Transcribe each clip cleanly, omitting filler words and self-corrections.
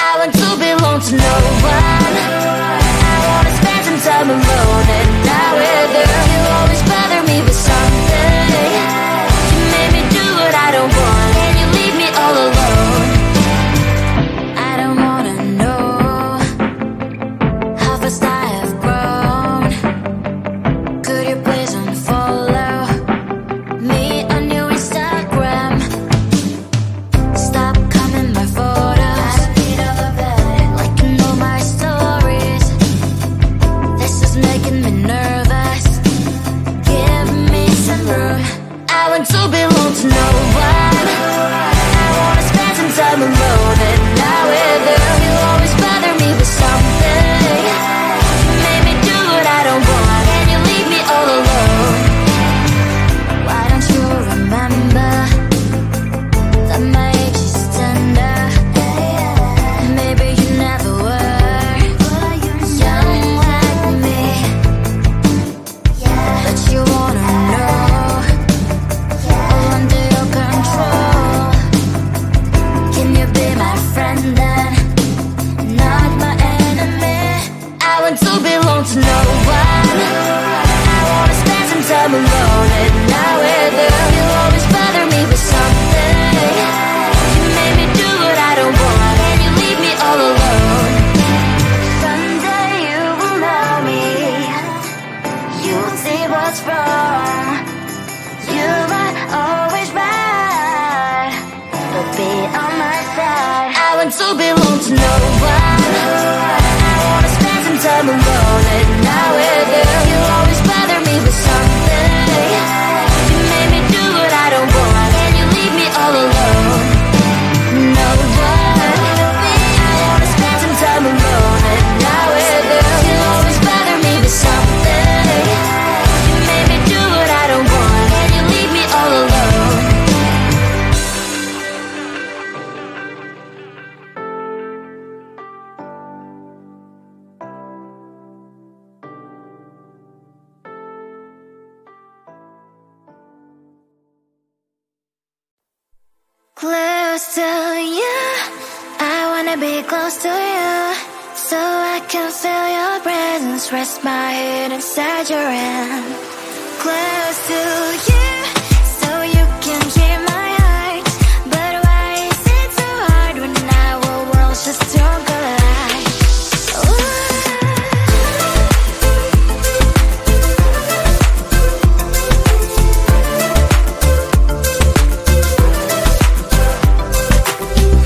I want to belong to no one. I wanna spend some time alone and not with her. You always bother me with something. You made me do what I don't want, and you leave me all alone. I don't wanna know how fast I have grown. Could you please unfollow me on your Instagram? Stop coming my photos. I need all of that, like you know my stories. This is making me nervous. Give me some room. I want to belong to no one. I wanna spend some time alone and not with her. You always bother me with something. You made me do what I don't want, and you leave me all alone. Why don't you remember that my age is tender? Maybe you never were young like me, but you wanna know all under your control. Can you be my friend then, not my enemy? I want to belong to no one. I wanna spend some time alone and not with her. You always bother me with something. You made me do what I don't want, and you leave me all alone. Someday you will know me. You'll see what's wrong. You might always right, but be on my side. I want to belong to no one. I wanna spend some time alone and not with her. You always bother me with something. You made me do what I don't want, and you leave me all alone. No one. I wanna spend some time alone and not with her. You always bother me with something. You made me do what I don't want, and you leave me all alone. Close to you, I wanna be close to you, so I can feel your presence. Rest my head inside your hand. Close to you, so you can hear my heart. But why is it so hard when our worlds just don't collide?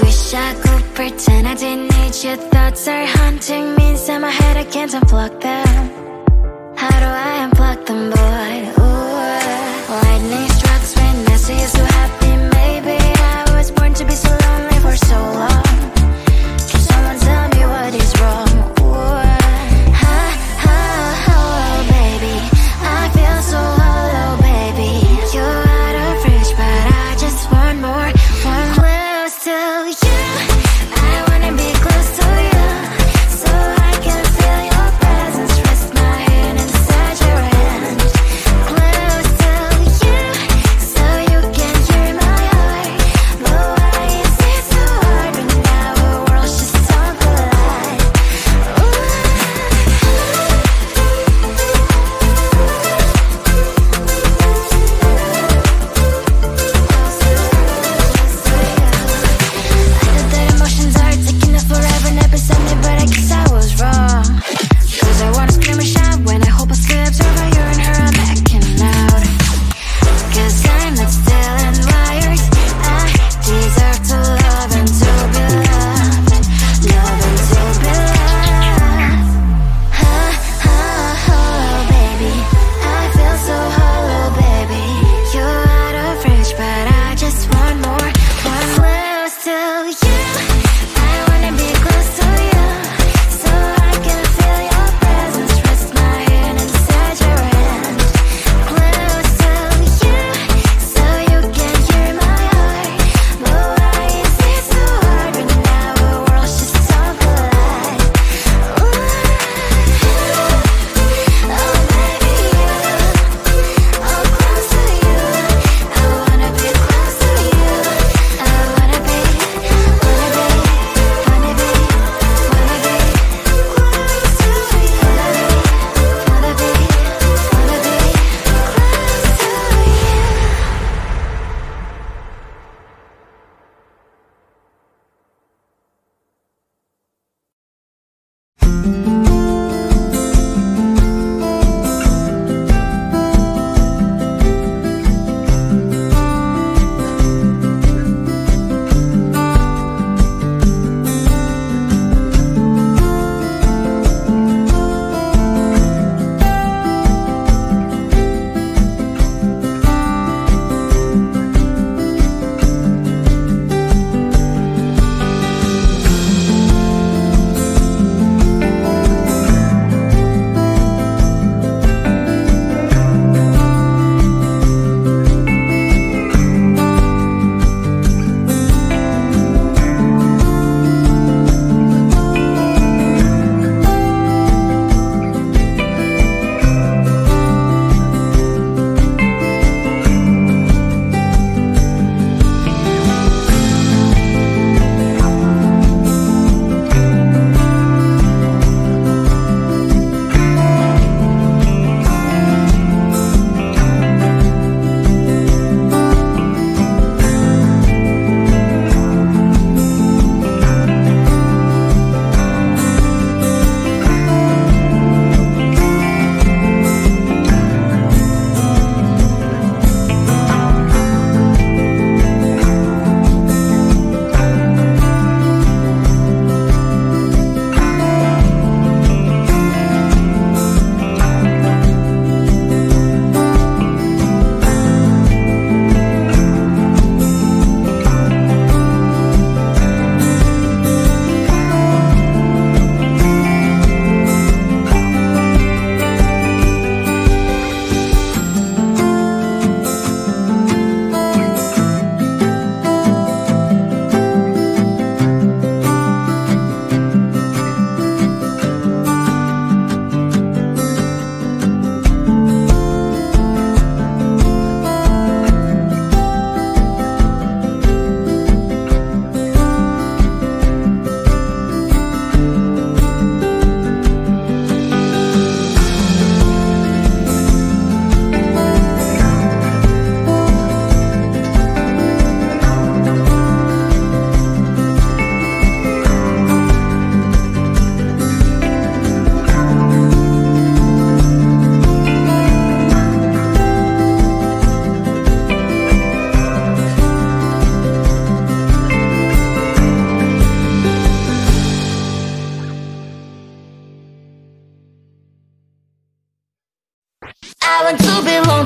Wish I could pretend I didn't need your thoughts are haunting me inside my head. I can't unplug them. How do I unplug them, boy? Ooh, lightning strikes when I see you so happy. Maybe I was born to be so lonely for so long. Can someone tell me what is wrong? Ooh, oh, baby, I feel so hollow, baby. You're out of reach, but I just want more. One close to you. I wanna be close to you, so I can feel your presence. Rest my head inside your hand.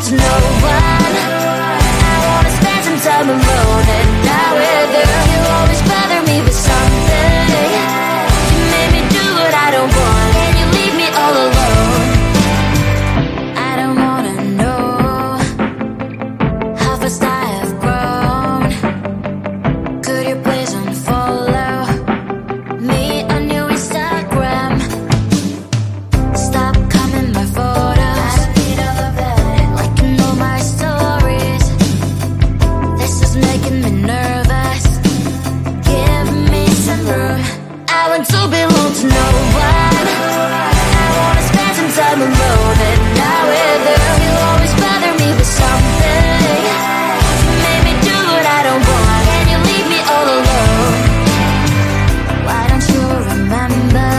to no one. I wanna spend some time alone, and now with you, you always bother me with something. You made me do what I don't want, and you leave me all alone. I don't wanna know how fast I have grown. Could you please unfollow me on your Instagram? Stop coming my photos, liking all my stories. This is making me nervous. Give me some room. I want to belong to no one. I wanna spend some time alone, and now with you, you always bother me with something. You made me do what I don't want, and you leave me all alone. Why don't you remember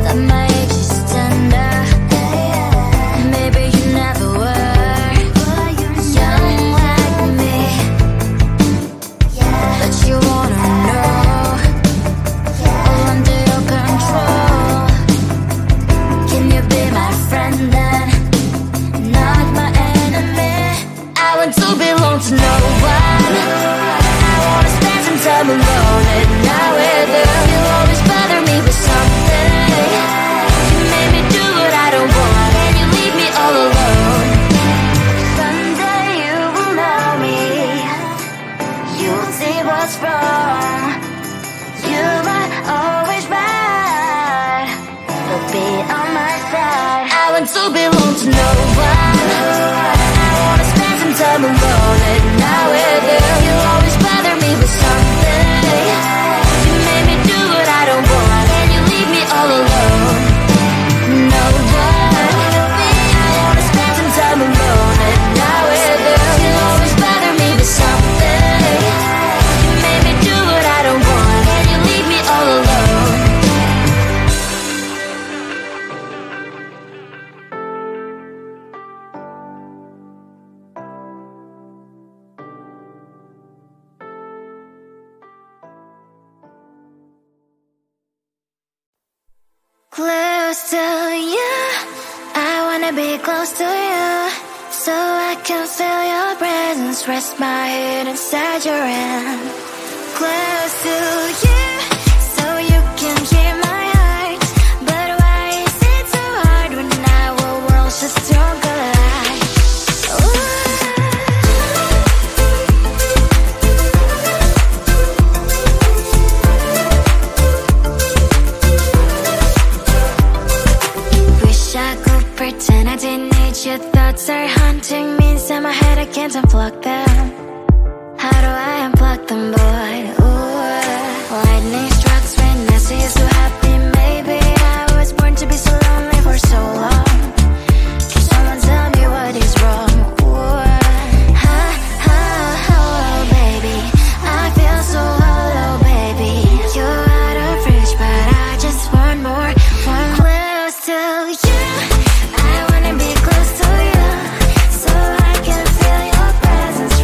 that my age is tender? Maybe you never were young like me, but you wanna know all under your control. Can you be my friend then, not my enemy? I want to belong to no one. I wanna spend some time alone, and now with you, you always bother me with something. You made me do what I don't want, and you leave me all alone. Someday you will know me, you'll see what's wrong. You might always right, but be on my side. I want to belong to no one. I wanna spend some time alone, and now with you, you always bother me with something. You made me do what I don't want, and you leave me all alone. No one. I wanna spend some time alone, and now with you, you always bother me with something. You made me do what I don't want, and you leave me all alone. Close to you, I wanna be close to you, so I can feel your presence, rest my head inside your hand. Close to you, so you can hear my heart. But why is it so hard when our worlds just don't collide? Wish I could pretend I didn't need your thoughts are haunting me inside my head, I can't unplug them. How do I unplug them, boy? Ooh, lightning strikes when I see you so happy. Maybe I was born to be so lonely for so long. Can someone tell me what is wrong? Ooh, oh, baby, I feel so hollow, baby. You're out of reach, but I just want more. One close to you, I wanna be close to you, so I can feel your presence.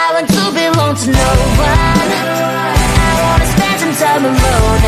I want to belong to no one. I wanna spend some time alone.